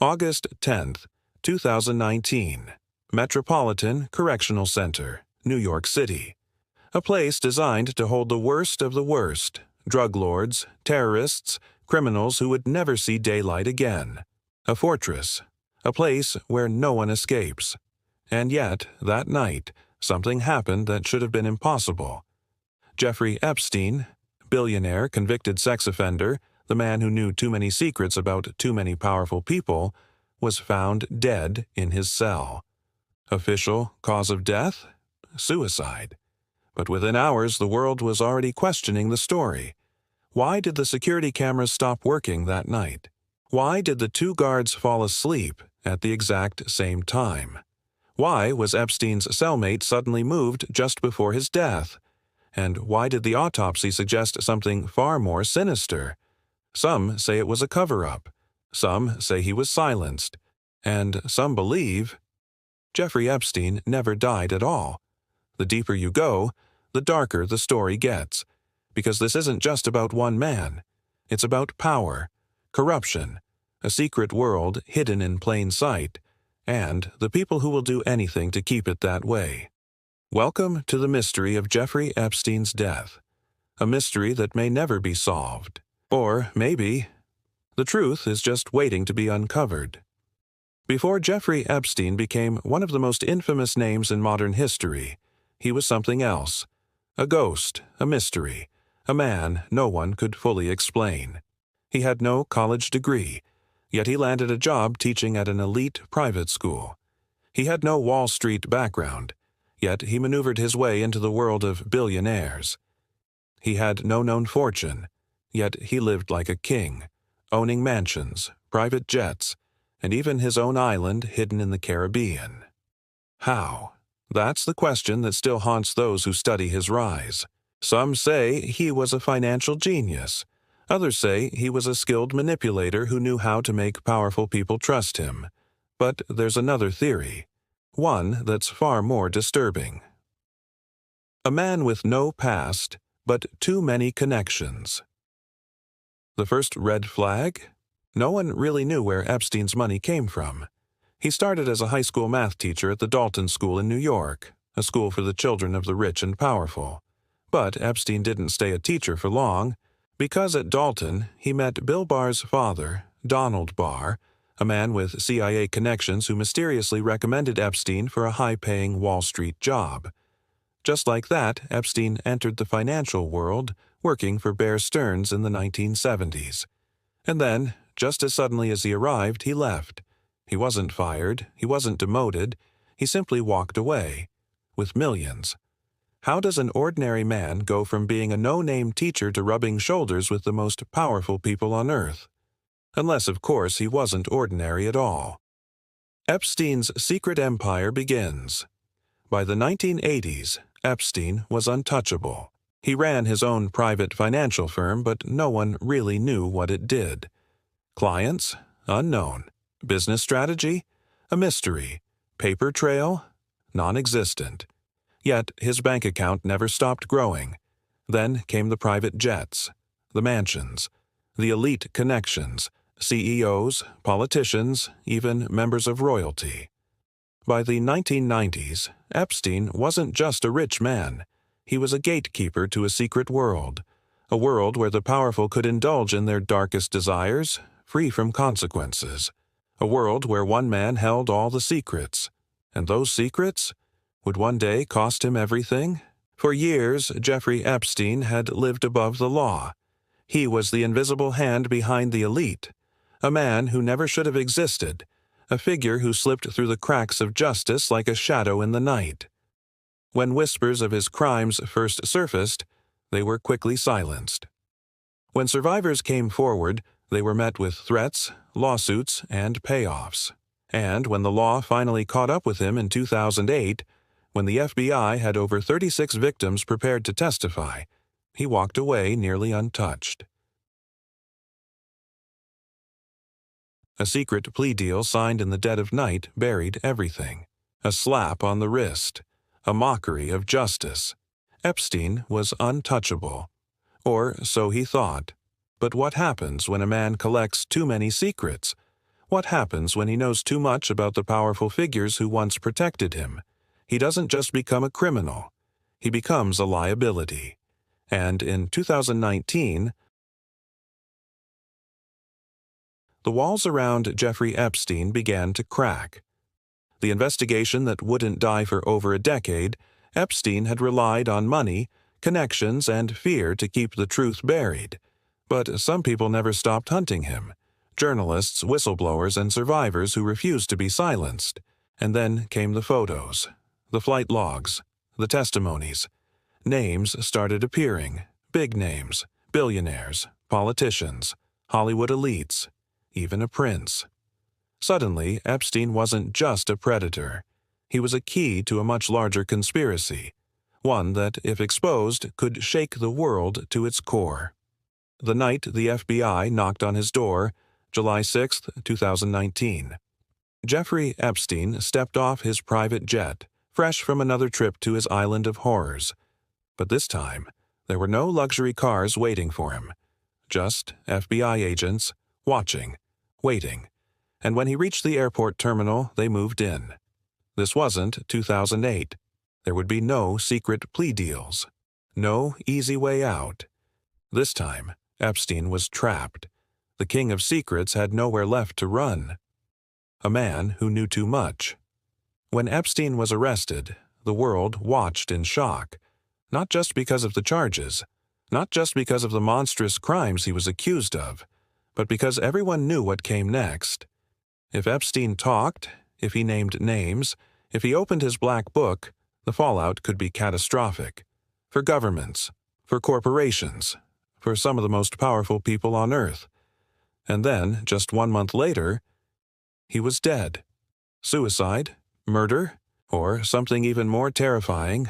August 10th, 2019. Metropolitan Correctional Center, New York City. A place designed to hold the worst of the worst, drug lords, terrorists, criminals who would never see daylight again. A fortress, a place where no one escapes. And yet, that night, something happened that should have been impossible. Jeffrey Epstein, billionaire, convicted sex offender, the man who knew too many secrets about too many powerful people, was found dead in his cell. Official cause of death? Suicide. But within hours, the world was already questioning the story. Why did the security cameras stop working that night? Why did the two guards fall asleep at the exact same time? Why was Epstein's cellmate suddenly moved just before his death? And why did the autopsy suggest something far more sinister? Some say it was a cover-up. Some say he was silenced. And some believe Jeffrey Epstein never died at all. The deeper you go, the darker the story gets. Because this isn't just about one man. It's about power, corruption, a secret world hidden in plain sight, and the people who will do anything to keep it that way. Welcome to the mystery of Jeffrey Epstein's death. A mystery that may never be solved. Or maybe the truth is just waiting to be uncovered. Before Jeffrey Epstein became one of the most infamous names in modern history, he was something else. A ghost, a mystery, a man no one could fully explain. He had no college degree, yet he landed a job teaching at an elite private school. He had no Wall Street background, yet he maneuvered his way into the world of billionaires. He had no known fortune, yet he lived like a king, owning mansions, private jets, and even his own island hidden in the Caribbean. How? That's the question that still haunts those who study his rise. Some say he was a financial genius. Others say he was a skilled manipulator who knew how to make powerful people trust him. But there's another theory, one that's far more disturbing. A man with no past, but too many connections. The first red flag? No one really knew where Epstein's money came from. He started as a high school math teacher at the Dalton School in New York, a school for the children of the rich and powerful. But Epstein didn't stay a teacher for long, because at Dalton he met Bill Barr's father, Donald Barr, a man with CIA connections who mysteriously recommended Epstein for a high-paying Wall Street job. Just like that, Epstein entered the financial world, working for Bear Stearns in the 1970s. And then, just as suddenly as he arrived, he left. He wasn't fired, he wasn't demoted, he simply walked away, with millions. How does an ordinary man go from being a no-name teacher to rubbing shoulders with the most powerful people on earth? Unless, of course, he wasn't ordinary at all. Epstein's secret empire begins. By the 1980s, Epstein was untouchable. He ran his own private financial firm, but no one really knew what it did. Clients? Unknown. Business strategy? A mystery. Paper trail? Non-existent. Yet his bank account never stopped growing. Then came the private jets, the mansions, the elite connections, CEOs, politicians, even members of royalty. By the 1990s, Epstein wasn't just a rich man. He was a gatekeeper to a secret world, a world where the powerful could indulge in their darkest desires, free from consequences, a world where one man held all the secrets, and those secrets would one day cost him everything. For years, Jeffrey Epstein had lived above the law. He was the invisible hand behind the elite, a man who never should have existed, a figure who slipped through the cracks of justice like a shadow in the night. When whispers of his crimes first surfaced, they were quickly silenced. When survivors came forward, they were met with threats, lawsuits, and payoffs. And when the law finally caught up with him in 2008, when the FBI had over 36 victims prepared to testify, he walked away nearly untouched. A secret plea deal signed in the dead of night buried everything. A slap on the wrist. A mockery of justice. Epstein was untouchable. Or so he thought. But what happens when a man collects too many secrets? What happens when he knows too much about the powerful figures who once protected him? He doesn't just become a criminal. He becomes a liability. And in 2019, the walls around Jeffrey Epstein began to crack. The investigation that wouldn't die for over a decade, Epstein had relied on money, connections, and fear to keep the truth buried. But some people never stopped hunting him. Journalists, whistleblowers, and survivors who refused to be silenced. And then came the photos, the flight logs, the testimonies. Names started appearing, big names, billionaires, politicians, Hollywood elites, even a prince. Suddenly, Epstein wasn't just a predator. He was a key to a much larger conspiracy, one that, if exposed, could shake the world to its core. The night the FBI knocked on his door, July 6, 2019. Jeffrey Epstein stepped off his private jet, fresh from another trip to his island of horrors. But this time, there were no luxury cars waiting for him. Just FBI agents, watching, waiting. And when he reached the airport terminal, they moved in. This wasn't 2008. There would be no secret plea deals. No easy way out. This time, Epstein was trapped. The king of secrets had nowhere left to run. A man who knew too much. When Epstein was arrested, the world watched in shock. Not just because of the charges, not just because of the monstrous crimes he was accused of, but because everyone knew what came next. If Epstein talked, if he named names, if he opened his black book, the fallout could be catastrophic. For governments, for corporations, for some of the most powerful people on Earth. And then, just 1 month later, he was dead. Suicide, murder, or something even more terrifying.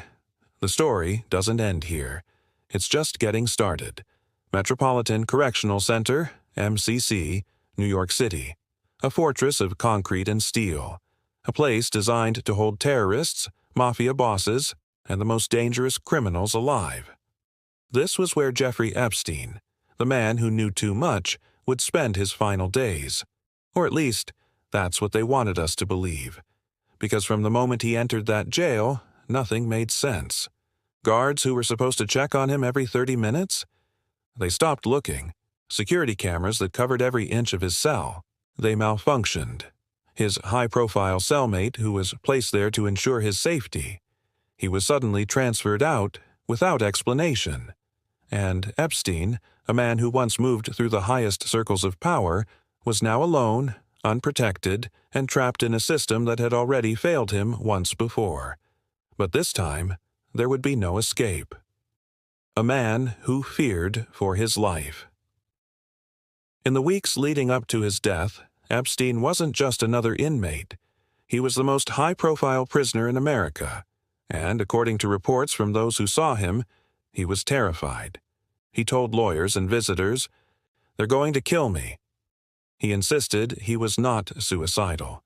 The story doesn't end here. It's just getting started. Metropolitan Correctional Center, MCC, New York City. A fortress of concrete and steel. A place designed to hold terrorists, mafia bosses, and the most dangerous criminals alive. This was where Jeffrey Epstein, the man who knew too much, would spend his final days. Or at least, that's what they wanted us to believe. Because from the moment he entered that jail, nothing made sense. Guards who were supposed to check on him every 30 minutes? They stopped looking. Security cameras that covered every inch of his cell. They malfunctioned. His high-profile cellmate, who was placed there to ensure his safety. He was suddenly transferred out without explanation. And Epstein, a man who once moved through the highest circles of power, was now alone, unprotected, and trapped in a system that had already failed him once before. But this time, there would be no escape. A man who feared for his life. In the weeks leading up to his death, Epstein wasn't just another inmate. He was the most high-profile prisoner in America, and according to reports from those who saw him, he was terrified. He told lawyers and visitors, "They're going to kill me." He insisted he was not suicidal.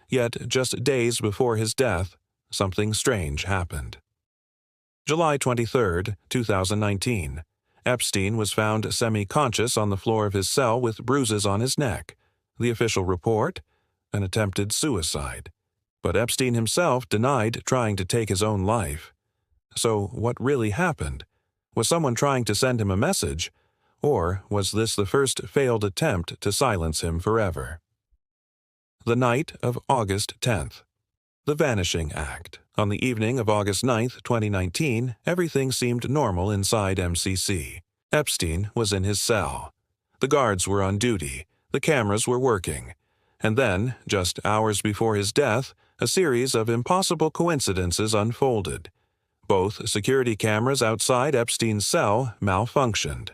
Yet, just days before his death, something strange happened. July 23, 2019. Epstein was found semi-conscious on the floor of his cell with bruises on his neck. The official report? An attempted suicide. But Epstein himself denied trying to take his own life. So what really happened? Was someone trying to send him a message? Or was this the first failed attempt to silence him forever? The night of August 10th. The Vanishing Act. On the evening of August 9, 2019, everything seemed normal inside MCC. Epstein was in his cell. The guards were on duty. The cameras were working. And then, just hours before his death, a series of impossible coincidences unfolded. Both security cameras outside Epstein's cell malfunctioned.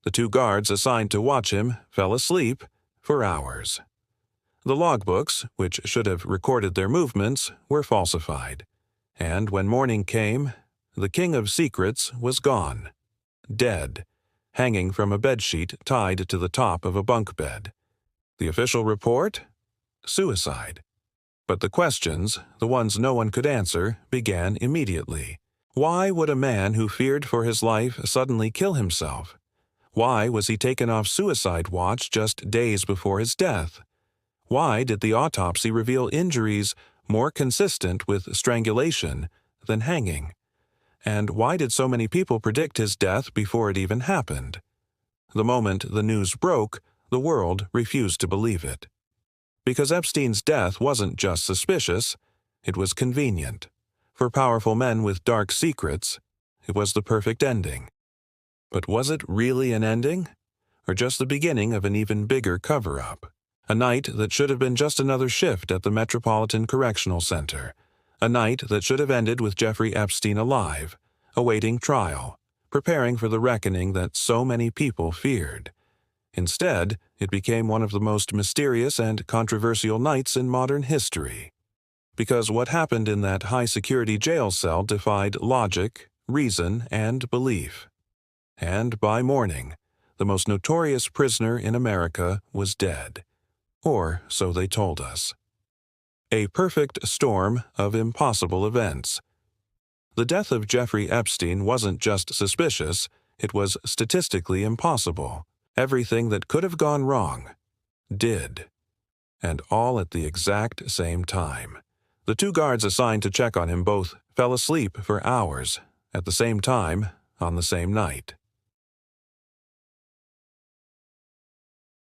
The two guards assigned to watch him fell asleep for hours. The logbooks, which should have recorded their movements, were falsified. And when morning came, the king of secrets was gone. Dead, hanging from a bedsheet tied to the top of a bunk bed. The official report? Suicide. But the questions, the ones no one could answer, began immediately. Why would a man who feared for his life suddenly kill himself? Why was he taken off suicide watch just days before his death? Why did the autopsy reveal injuries more consistent with strangulation than hanging? And why did so many people predict his death before it even happened? The moment the news broke, the world refused to believe it. Because Epstein's death wasn't just suspicious, it was convenient. For powerful men with dark secrets, it was the perfect ending. But was it really an ending? Or just the beginning of an even bigger cover-up? A night that should have been just another shift at the Metropolitan Correctional Center. A night that should have ended with Jeffrey Epstein alive, awaiting trial, preparing for the reckoning that so many people feared. Instead, it became one of the most mysterious and controversial nights in modern history. Because what happened in that high-security jail cell defied logic, reason, and belief. And by morning, the most notorious prisoner in America was dead. Or so they told us. A perfect storm of impossible events. The death of Jeffrey Epstein wasn't just suspicious, it was statistically impossible. Everything that could have gone wrong did. And all at the exact same time. The two guards assigned to check on him both fell asleep for hours, at the same time, on the same night.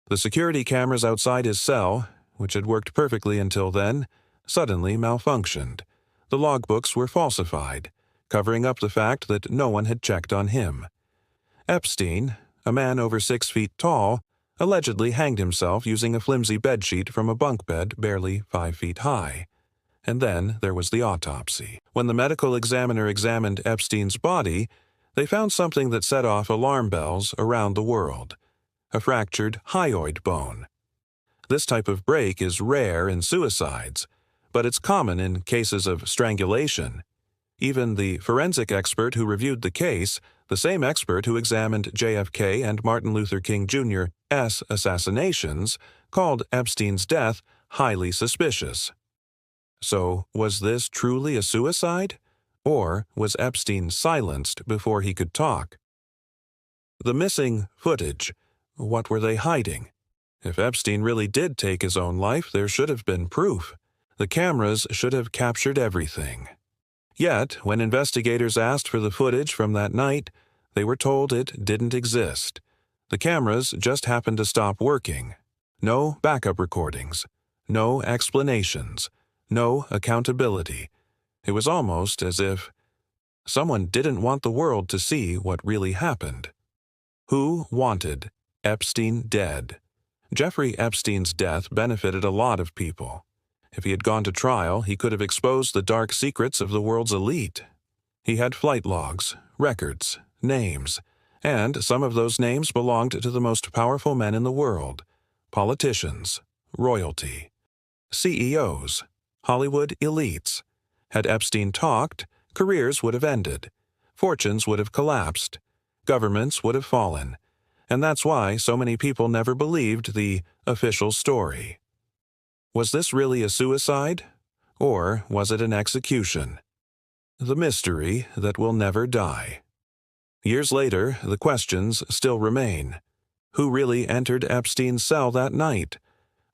The security cameras outside his cell, which had worked perfectly until then, suddenly malfunctioned. The logbooks were falsified, covering up the fact that no one had checked on him. Epstein, a man over 6 feet tall, allegedly hanged himself using a flimsy bedsheet from a bunk bed barely 5 feet high. And then there was the autopsy. When the medical examiner examined Epstein's body, they found something that set off alarm bells around the world. A fractured hyoid bone. This type of break is rare in suicides, but it's common in cases of strangulation. Even the forensic expert who reviewed the case, the same expert who examined JFK and Martin Luther King Jr.'s assassinations, called Epstein's death highly suspicious. So, was this truly a suicide? Or was Epstein silenced before he could talk? The missing footage. What were they hiding? If Epstein really did take his own life, there should have been proof. The cameras should have captured everything. Yet, when investigators asked for the footage from that night, they were told it didn't exist. The cameras just happened to stop working. No backup recordings. No explanations. No accountability. It was almost as if someone didn't want the world to see what really happened. Who wanted Epstein dead? Jeffrey Epstein's death benefited a lot of people. If he had gone to trial, he could have exposed the dark secrets of the world's elite. He had flight logs, records, names, and some of those names belonged to the most powerful men in the world: politicians, royalty, CEOs, Hollywood elites. Had Epstein talked, careers would have ended, fortunes would have collapsed, governments would have fallen. And that's why so many people never believed the official story. Was this really a suicide? Or was it an execution? The mystery that will never die. Years later, the questions still remain. Who really entered Epstein's cell that night?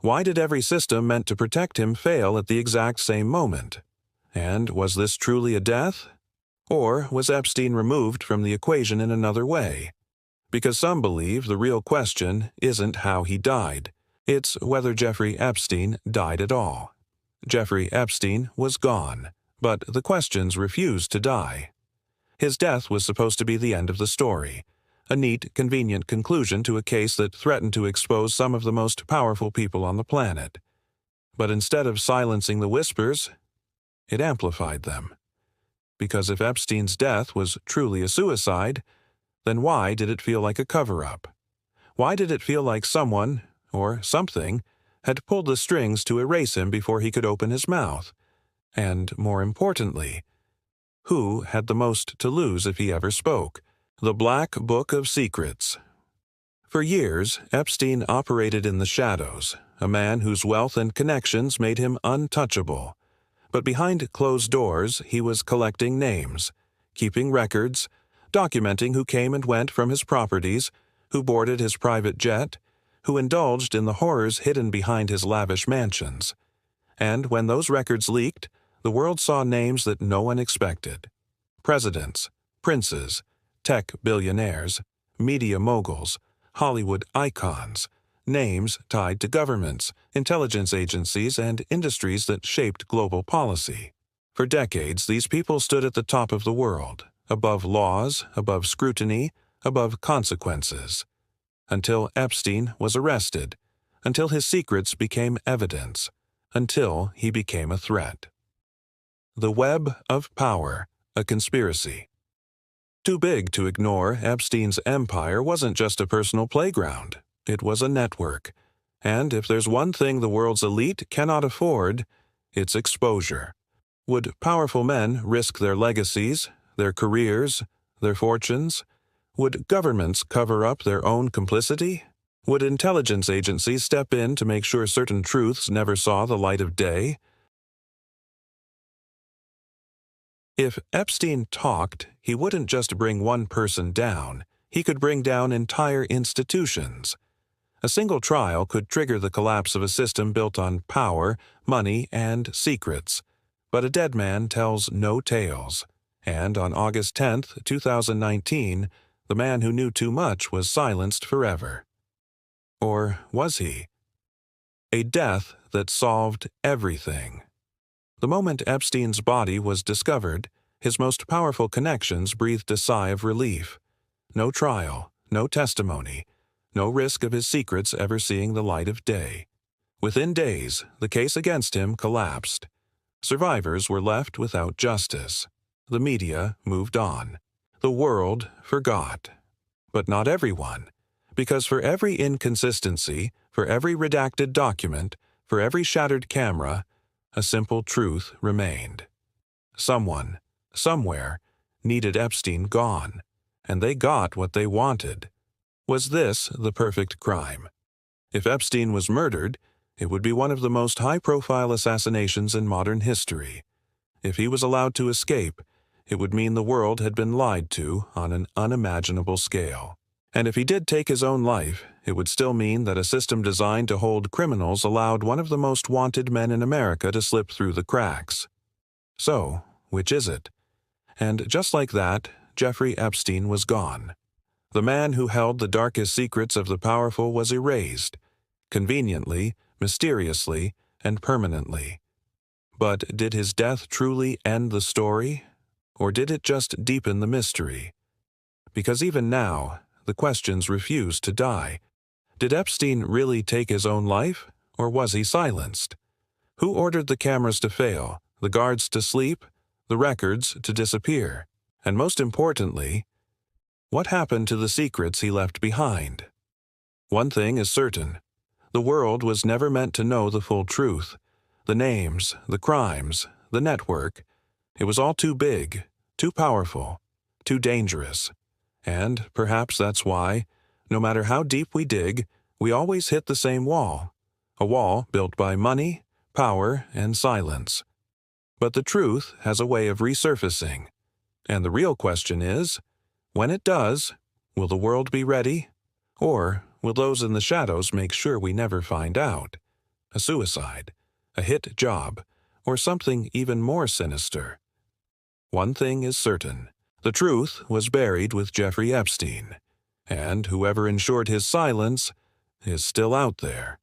Why did every system meant to protect him fail at the exact same moment? And was this truly a death? Or was Epstein removed from the equation in another way? Because some believe the real question isn't how he died. It's whether Jeffrey Epstein died at all. Jeffrey Epstein was gone, but the questions refused to die. His death was supposed to be the end of the story, a neat, convenient conclusion to a case that threatened to expose some of the most powerful people on the planet. But instead of silencing the whispers, it amplified them. Because if Epstein's death was truly a suicide, then why did it feel like a cover-up? Why did it feel like someone, or something, had pulled the strings to erase him before he could open his mouth? And, more importantly, who had the most to lose if he ever spoke? The Black Book of Secrets. For years, Epstein operated in the shadows, a man whose wealth and connections made him untouchable. But behind closed doors, he was collecting names, keeping records, documenting who came and went from his properties, who boarded his private jet, who indulged in the horrors hidden behind his lavish mansions. And when those records leaked, the world saw names that no one expected. Presidents, princes, tech billionaires, media moguls, Hollywood icons, names tied to governments, intelligence agencies, and industries that shaped global policy. For decades, these people stood at the top of the world, above laws, above scrutiny, above consequences. Until Epstein was arrested, until his secrets became evidence, until he became a threat. The Web of Power, a Conspiracy. Too big to ignore, Epstein's empire wasn't just a personal playground. It was a network. And if there's one thing the world's elite cannot afford, it's exposure. Would powerful men risk their legacies, their careers, their fortunes? Would governments cover up their own complicity? Would intelligence agencies step in to make sure certain truths never saw the light of day? If Epstein talked, he wouldn't just bring one person down. He could bring down entire institutions. A single trial could trigger the collapse of a system built on power, money, and secrets. But a dead man tells no tales. And on August 10, 2019, the man who knew too much was silenced forever. Or was he? A death that solved everything. The moment Epstein's body was discovered, his most powerful connections breathed a sigh of relief. No trial, no testimony, no risk of his secrets ever seeing the light of day. Within days, the case against him collapsed. Survivors were left without justice. The media moved on. The world forgot. But not everyone, because for every inconsistency, for every redacted document, for every shattered camera, a simple truth remained. Someone, somewhere, needed Epstein gone, and they got what they wanted. Was this the perfect crime? If Epstein was murdered, it would be one of the most high-profile assassinations in modern history. If he was allowed to escape, it would mean the world had been lied to on an unimaginable scale. And if he did take his own life, it would still mean that a system designed to hold criminals allowed one of the most wanted men in America to slip through the cracks. So, which is it? And just like that, Jeffrey Epstein was gone. The man who held the darkest secrets of the powerful was erased, conveniently, mysteriously, and permanently. But did his death truly end the story? Or did it just deepen the mystery? Because even now, the questions refuse to die. Did Epstein really take his own life, or was he silenced? Who ordered the cameras to fail, the guards to sleep, the records to disappear? And most importantly, what happened to the secrets he left behind? One thing is certain. The world was never meant to know the full truth. The names, the crimes, the network. It was all too big, too powerful, too dangerous. And perhaps that's why, no matter how deep we dig, we always hit the same wall. A wall built by money, power, and silence. But the truth has a way of resurfacing. And the real question is, when it does, will the world be ready? Or will those in the shadows make sure we never find out? A suicide, a hit job, or something even more sinister? One thing is certain. The truth was buried with Jeffrey Epstein, and whoever ensured his silence is still out there,